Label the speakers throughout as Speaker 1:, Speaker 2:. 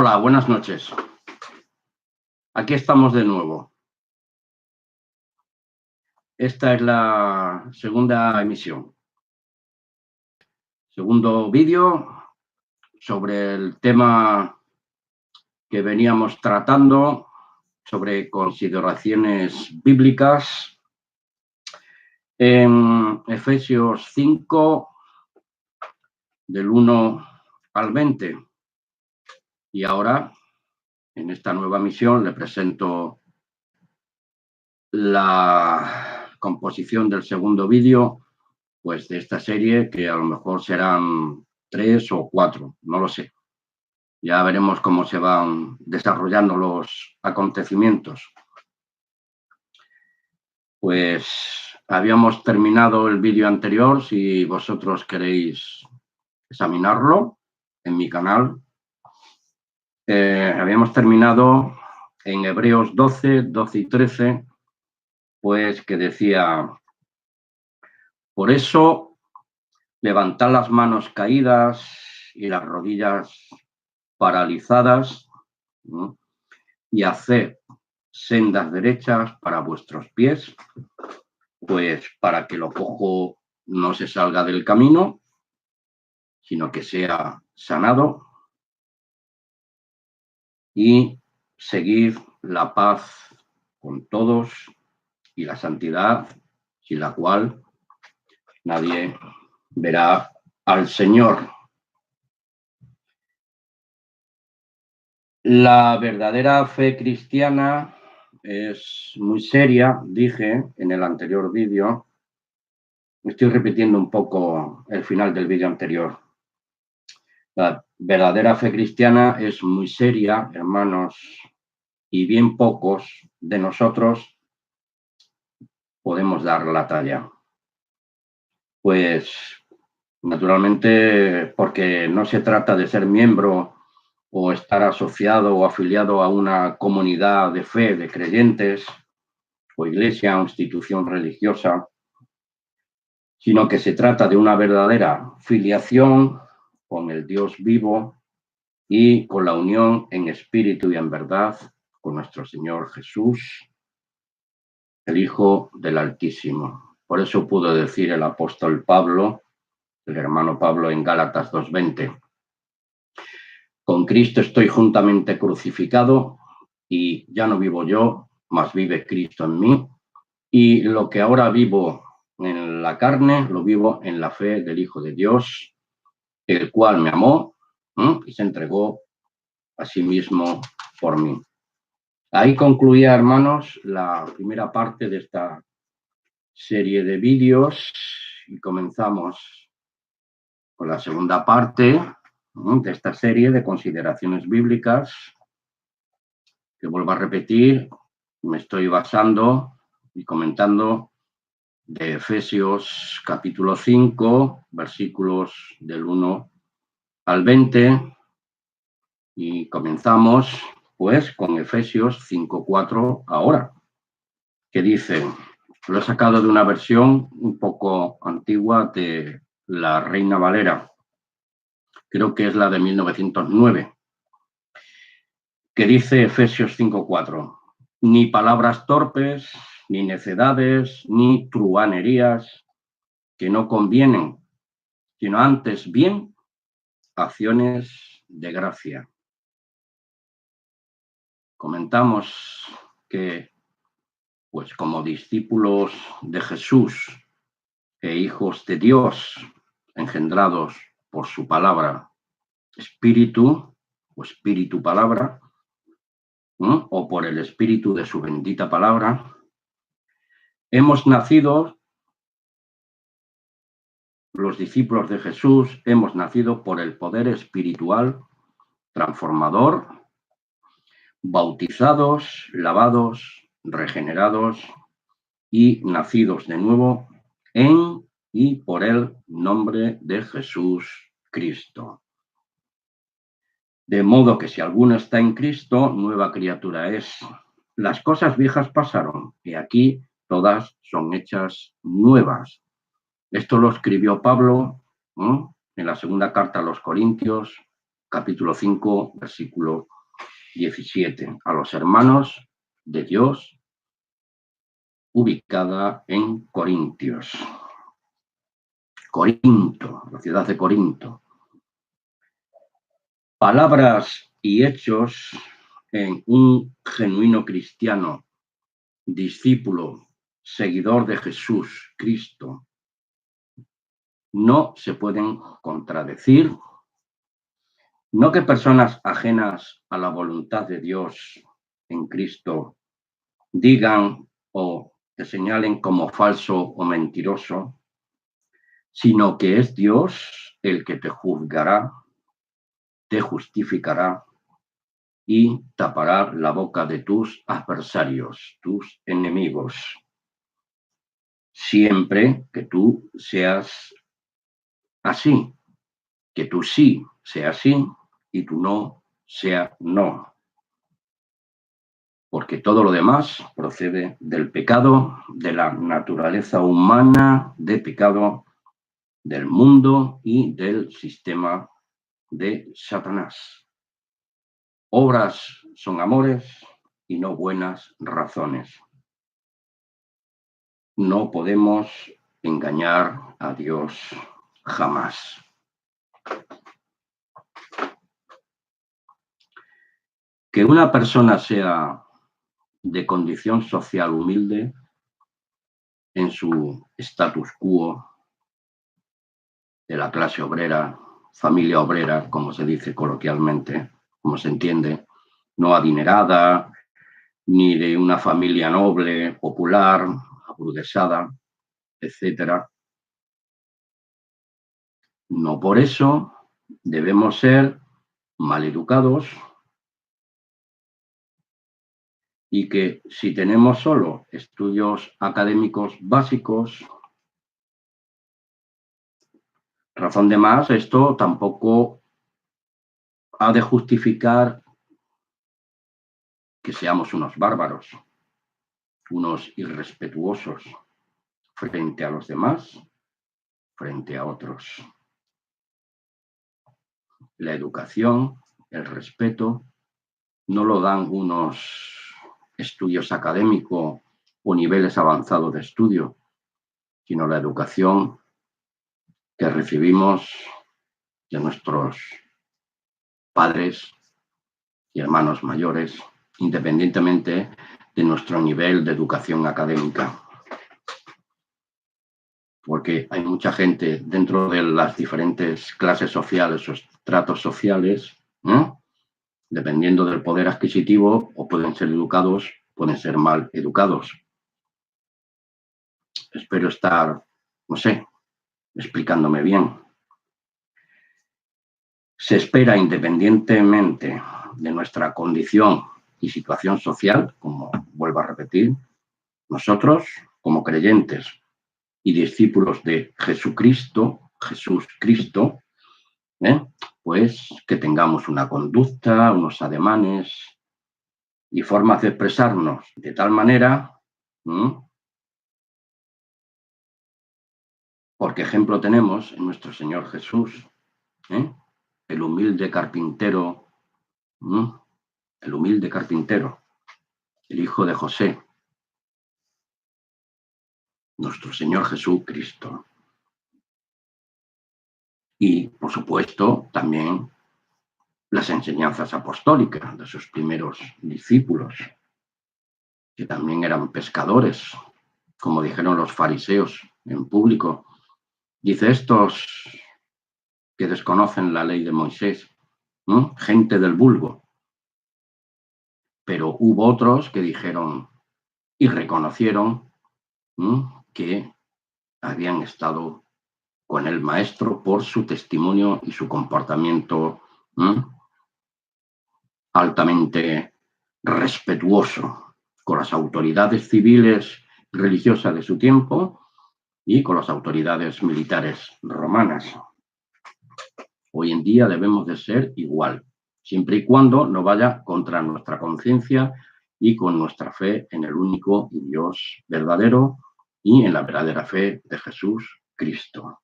Speaker 1: Hola, buenas noches. Aquí estamos de nuevo. Esta es la segunda emisión. Segundo vídeo sobre el tema que veníamos tratando, sobre consideraciones bíblicas, en Efesios 5, del 1 al 20. Y ahora, en esta nueva misión, le presento la composición del segundo vídeo, pues de esta serie, que a lo mejor serán 3 o 4, no lo sé. Ya veremos cómo se van desarrollando los acontecimientos. Pues habíamos terminado el vídeo anterior, si vosotros queréis examinarlo en mi canal. Habíamos terminado en Hebreos 12, 12 y 13, pues que decía: por eso, levantad las manos caídas y las rodillas paralizadas, ¿no? Y haced sendas derechas para vuestros pies, pues para que lo cojo no se salga del camino, sino que sea sanado, y seguid la paz con todos y la santidad, sin la cual nadie verá al Señor. La verdadera fe cristiana es muy seria, dije en el anterior vídeo. Estoy repitiendo un poco el final del vídeo anterior. La verdadera fe cristiana es muy seria, hermanos, y bien pocos de nosotros podemos dar la talla. Pues, naturalmente, porque no se trata de ser miembro o estar asociado o afiliado a una comunidad de fe, de creyentes, o iglesia o institución religiosa, sino que se trata de una verdadera filiación con el Dios vivo y con la unión en espíritu y en verdad con nuestro Señor Jesús, el Hijo del Altísimo. Por eso pudo decir el apóstol Pablo, el hermano Pablo, en Gálatas 2:20: con Cristo estoy juntamente crucificado, y ya no vivo yo, mas vive Cristo en mí, y lo que ahora vivo en la carne, lo vivo en la fe del Hijo de Dios, el cual me amó y se entregó a sí mismo por mí. Ahí concluía, hermanos, la primera parte de esta serie de vídeos, y comenzamos con la segunda parte de esta serie de consideraciones bíblicas, que vuelvo a repetir, me estoy basando y comentando de Efesios capítulo 5, versículos del 1 al 20, y comenzamos pues con Efesios 5:4 ahora, que dice, lo he sacado de una versión un poco antigua de la Reina Valera, creo que es la de 1909, que dice Efesios 5:4, ni palabras torpes, ni necedades, ni truhanerías que no convienen, sino antes bien acciones de gracia. Comentamos que, pues como discípulos de Jesús e hijos de Dios, engendrados por su palabra, espíritu o espíritu palabra, o por el espíritu de su bendita palabra, hemos nacido, los discípulos de Jesús, hemos nacido por el poder espiritual transformador, bautizados, lavados, regenerados y nacidos de nuevo en y por el nombre de Jesús Cristo. De modo que si alguno está en Cristo, nueva criatura es. Las cosas viejas pasaron y aquí todas son hechas nuevas. Esto lo escribió Pablo en la segunda carta a los Corintios, capítulo 5, versículo 17. A los hermanos de Dios, ubicada en Corintios. Corinto, la ciudad de Corinto. Palabras y hechos en un genuino cristiano, discípulo, seguidor de Jesús Cristo, no se pueden contradecir. No que personas ajenas a la voluntad de Dios en Cristo digan o te señalen como falso o mentiroso, sino que es Dios el que te juzgará, te justificará y tapará la boca de tus adversarios, tus enemigos, siempre que tú seas así, que tú sí sea sí y tú no sea no. Porque todo lo demás procede del pecado, de la naturaleza humana, de pecado, del mundo y del sistema de Satanás. Obras son amores y no buenas razones. No podemos engañar a Dios jamás. Que una persona sea de condición social humilde en su status quo de la clase obrera, familia obrera, como se dice coloquialmente, como se entiende, no adinerada, ni de una familia noble, popular, aburguesada, etcétera. No por eso debemos ser maleducados y que si tenemos solo estudios académicos básicos, razón de más, esto tampoco ha de justificar que seamos unos bárbaros, unos irrespetuosos frente a los demás, frente a otros. La educación, el respeto, no lo dan unos estudios académicos o niveles avanzados de estudio, sino la educación que recibimos de nuestros padres y hermanos mayores, independientemente de nuestro nivel de educación académica. Porque hay mucha gente dentro de las diferentes clases sociales o estratos sociales, ¿no?, dependiendo del poder adquisitivo, o pueden ser educados, pueden ser mal educados. Espero estar, no sé, explicándome bien. Se espera, independientemente de nuestra condición y situación social, como vuelvo a repetir, nosotros, como creyentes y discípulos de Jesucristo, Jesús Cristo, pues que tengamos una conducta, unos ademanes y formas de expresarnos de tal manera, porque ejemplo tenemos en nuestro Señor Jesús, el humilde carpintero, el humilde carpintero, el hijo de José, nuestro Señor Jesucristo. Y, por supuesto, también las enseñanzas apostólicas de sus primeros discípulos, que también eran pescadores, como dijeron los fariseos en público. Dice, estos que desconocen la ley de Moisés, gente del vulgo. Pero hubo otros que dijeron y reconocieron que habían estado con el maestro por su testimonio y su comportamiento altamente respetuoso con las autoridades civiles y religiosas de su tiempo y con las autoridades militares romanas. Hoy en día debemos de ser igual, siempre y cuando no vaya contra nuestra conciencia y con nuestra fe en el único Dios verdadero y en la verdadera fe de Jesús Cristo.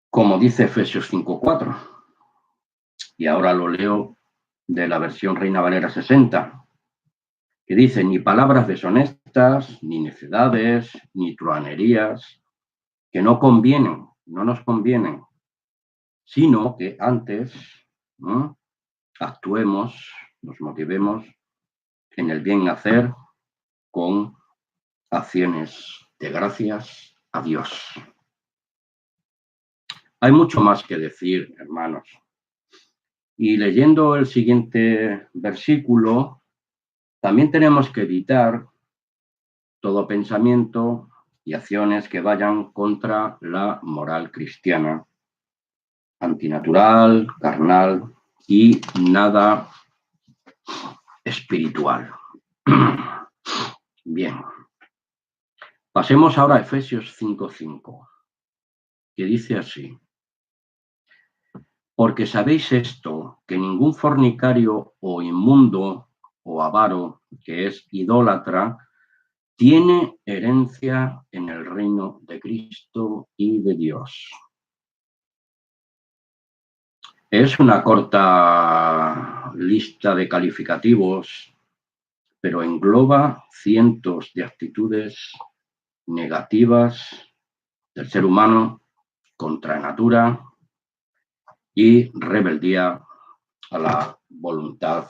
Speaker 1: Como dice Efesios 5:4, Y ahora lo leo de la versión Reina Valera 60, que dice: ni palabras deshonestas, ni necedades, ni truanerías, que no convienen, no nos convienen, sino que antes actuemos, nos motivemos en el bien hacer con acciones de gracias a Dios. Hay mucho más que decir, hermanos. Y leyendo el siguiente versículo, también tenemos que evitar todo pensamiento y acciones que vayan contra la moral cristiana, antinatural, carnal y nada espiritual. Bien, pasemos ahora a Efesios 5:5, que dice así: porque sabéis esto, que ningún fornicario o inmundo o avaro, que es idólatra, tiene herencia en el reino de Cristo y de Dios. Es una corta lista de calificativos, pero engloba cientos de actitudes negativas del ser humano contra natura y rebeldía a la voluntad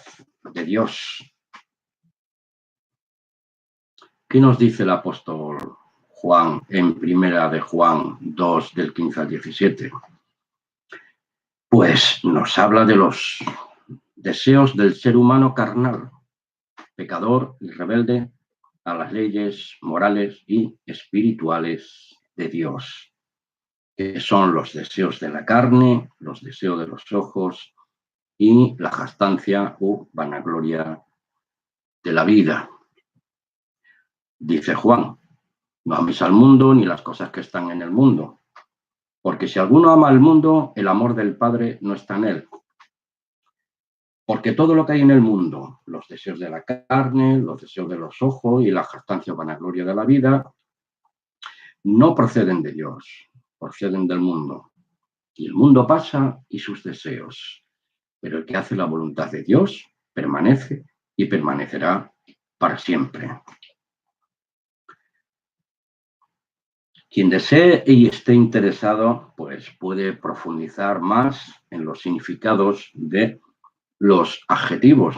Speaker 1: de Dios. ¿Qué nos dice el apóstol Juan en primera de Juan 2, del 15 al 17? Pues nos habla de los deseos del ser humano carnal, pecador y rebelde a las leyes morales y espirituales de Dios, que son los deseos de la carne, los deseos de los ojos y la jactancia u vanagloria de la vida. Dice Juan: no améis al mundo ni las cosas que están en el mundo, porque si alguno ama al mundo, el amor del Padre no está en él. Porque todo lo que hay en el mundo, los deseos de la carne, los deseos de los ojos y la jactancia o vanagloria de la vida, no proceden de Dios, proceden del mundo. Y el mundo pasa y sus deseos, pero el que hace la voluntad de Dios permanece y permanecerá para siempre. Quien desee y esté interesado, pues puede profundizar más en los significados de los adjetivos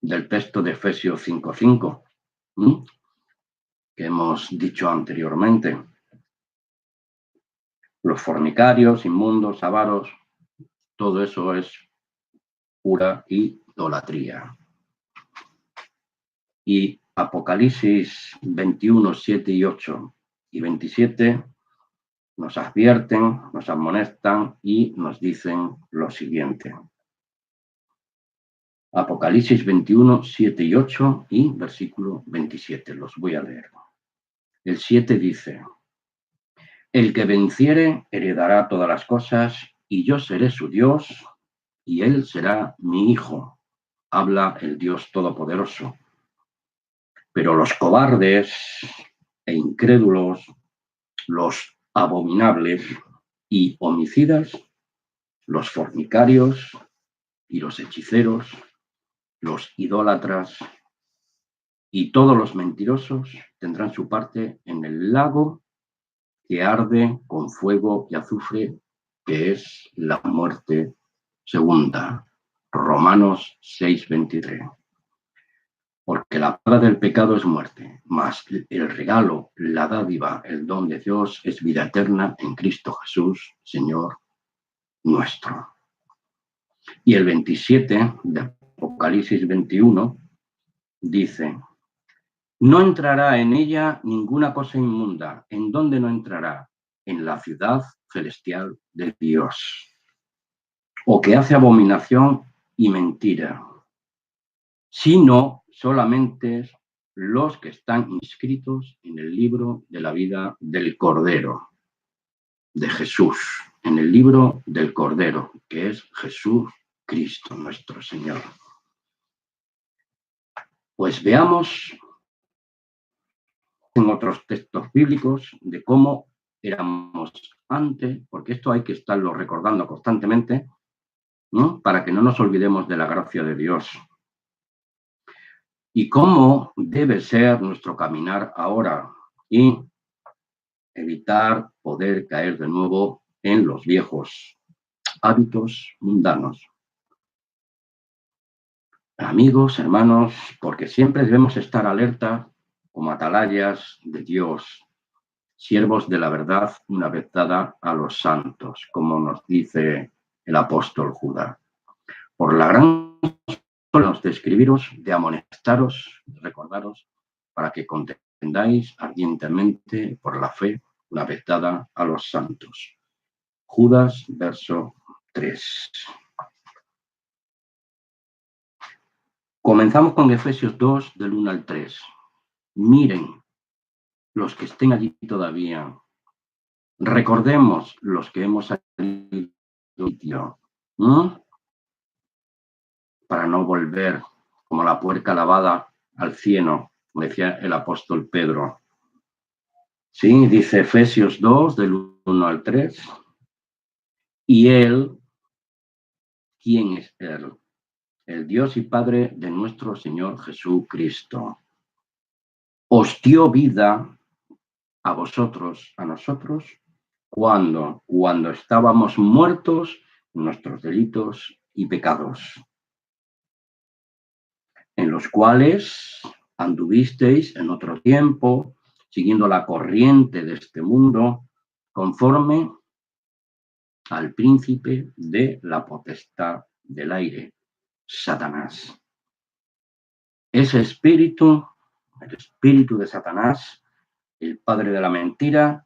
Speaker 1: del texto de Efesios 5:5, que hemos dicho anteriormente. Los fornicarios, inmundos, avaros, todo eso es pura idolatría. Y Apocalipsis 21, 7 y 8 y 27 nos advierten, nos amonestan y nos dicen lo siguiente. Apocalipsis 21, 7 y 8 y versículo 27. Los voy a leer. El 7 dice: el que venciere heredará todas las cosas, y yo seré su Dios, y él será mi hijo. Habla el Dios Todopoderoso. Pero los cobardes e incrédulos, los abominables y homicidas, los fornicarios y los hechiceros, los idólatras y todos los mentirosos tendrán su parte en el lago que arde con fuego y azufre, que es la muerte segunda. Romanos 6:23. Porque la paga del pecado es muerte, mas el regalo, la dádiva, el don de Dios es vida eterna en Cristo Jesús, Señor nuestro. Y el 27 de Apocalipsis 21 dice: no entrará en ella ninguna cosa inmunda. ¿En dónde no entrará? En la ciudad celestial de Dios. O que hace abominación y mentira, sino solamente los que están inscritos en el libro de la vida del Cordero, de Jesús, en el libro del Cordero, que es Jesús Cristo, nuestro Señor. Pues veamos en otros textos bíblicos de cómo éramos antes, porque esto hay que estarlo recordando constantemente, ¿no? Para que no nos olvidemos de la gracia de Dios. Y cómo debe ser nuestro caminar ahora y evitar poder caer de nuevo en los viejos hábitos mundanos. Amigos, hermanos, porque siempre debemos estar alerta como atalayas de Dios, siervos de la verdad, una vez dada a los santos, como nos dice el apóstol Judas. Por la gran de escribiros, de amonestaros, de recordaros, para que contendáis ardientemente por la fe, una vez dada a los santos. Judas, verso 3. Comenzamos con Efesios 2, del 1 al 3. Miren los que estén allí todavía. Recordemos los que hemos salido, para no volver como la puerca lavada al cieno, decía el apóstol Pedro. Sí, dice Efesios 2, del 1 al 3. Y él, ¿quién es él? El Dios y Padre de nuestro Señor Jesucristo. Os dio vida a vosotros, a nosotros, cuando estábamos muertos en nuestros delitos y pecados, en los cuales anduvisteis en otro tiempo, siguiendo la corriente de este mundo, conforme al príncipe de la potestad del aire, Satanás. Ese espíritu, el espíritu de Satanás, el padre de la mentira,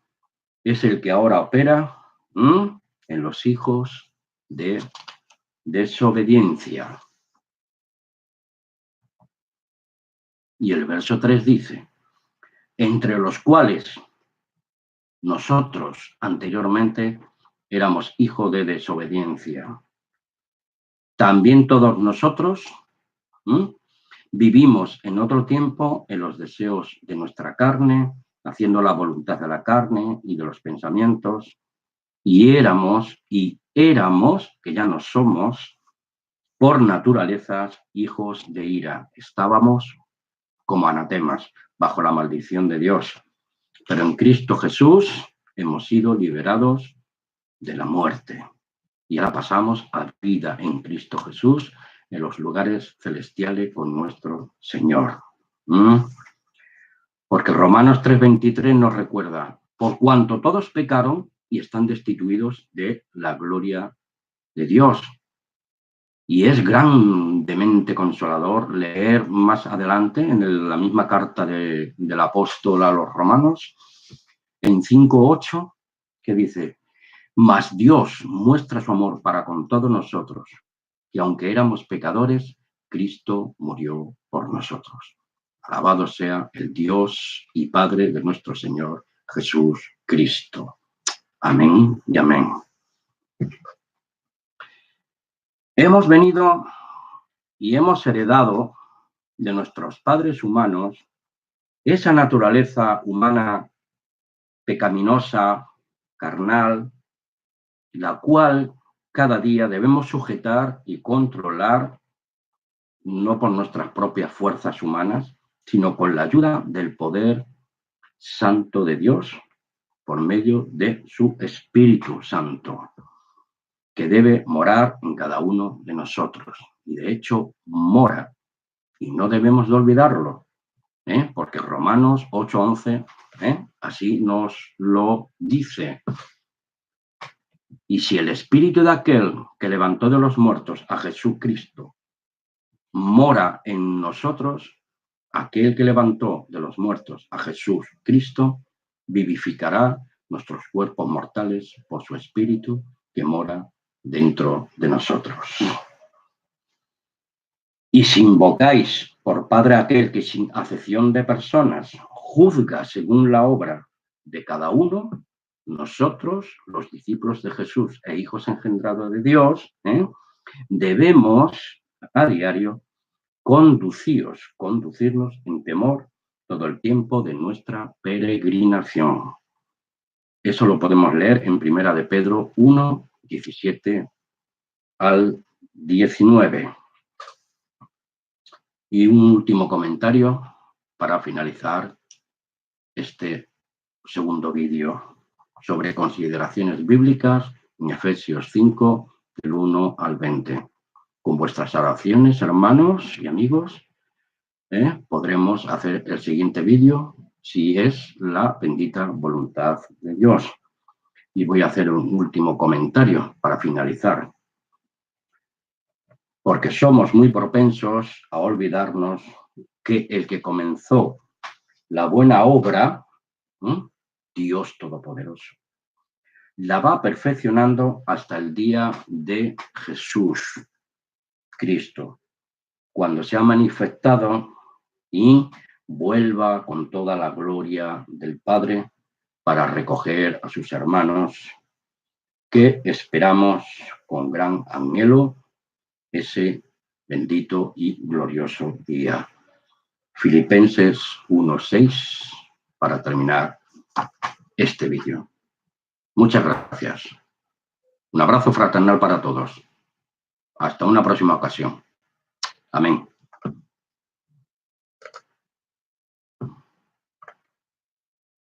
Speaker 1: es el que ahora opera en los hijos de desobediencia. Y el verso 3 dice, entre los cuales nosotros anteriormente éramos hijos de desobediencia. También todos nosotros vivimos en otro tiempo en los deseos de nuestra carne, haciendo la voluntad de la carne y de los pensamientos, y éramos, que ya no somos, por naturaleza, hijos de ira. Estábamos como anatemas, bajo la maldición de Dios. Pero en Cristo Jesús hemos sido liberados de la muerte. Y ahora pasamos a vida en Cristo Jesús, en los lugares celestiales con nuestro Señor. Porque Romanos 3:23 nos recuerda, por cuanto todos pecaron y están destituidos de la gloria de Dios. Y es grandemente consolador leer más adelante en la misma carta del apóstol a los romanos, en 5:8, que dice, mas Dios muestra su amor para con todos nosotros, que aunque éramos pecadores, Cristo murió por nosotros. Alabado sea el Dios y Padre de nuestro Señor Jesús Cristo. Amén y amén. Hemos venido y hemos heredado de nuestros padres humanos esa naturaleza humana pecaminosa, carnal, la cual cada día debemos sujetar y controlar, no por nuestras propias fuerzas humanas, sino con la ayuda del poder santo de Dios, por medio de su Espíritu Santo, que debe morar en cada uno de nosotros. Y de hecho, mora. Y no debemos de olvidarlo, porque Romanos 8:11 así nos lo dice. Y si el espíritu de aquel que levantó de los muertos a Jesucristo mora en nosotros, aquel que levantó de los muertos a Jesucristo vivificará nuestros cuerpos mortales por su espíritu que mora dentro de nosotros. Y si invocáis por Padre aquel que sin acepción de personas juzga según la obra de cada uno, nosotros, los discípulos de Jesús e hijos engendrados de Dios, debemos a diario conducirnos en temor todo el tiempo de nuestra peregrinación. Eso lo podemos leer en 1 de Pedro 1, 17 al 19. Y un último comentario para finalizar este segundo vídeo sobre consideraciones bíblicas en Efesios 5, del 1 al 20. Con vuestras oraciones, hermanos y amigos, podremos hacer el siguiente vídeo si es la bendita voluntad de Dios. Y voy a hacer un último comentario para finalizar. Porque somos muy propensos a olvidarnos que el que comenzó la buena obra, Dios Todopoderoso, la va perfeccionando hasta el día de Jesús, Cristo, cuando se ha manifestado y vuelva con toda la gloria del Padre para recoger a sus hermanos que esperamos con gran anhelo ese bendito y glorioso día. Filipenses 1:6 para terminar este vídeo. Muchas gracias. Un abrazo fraternal para todos. Hasta una próxima ocasión. Amén.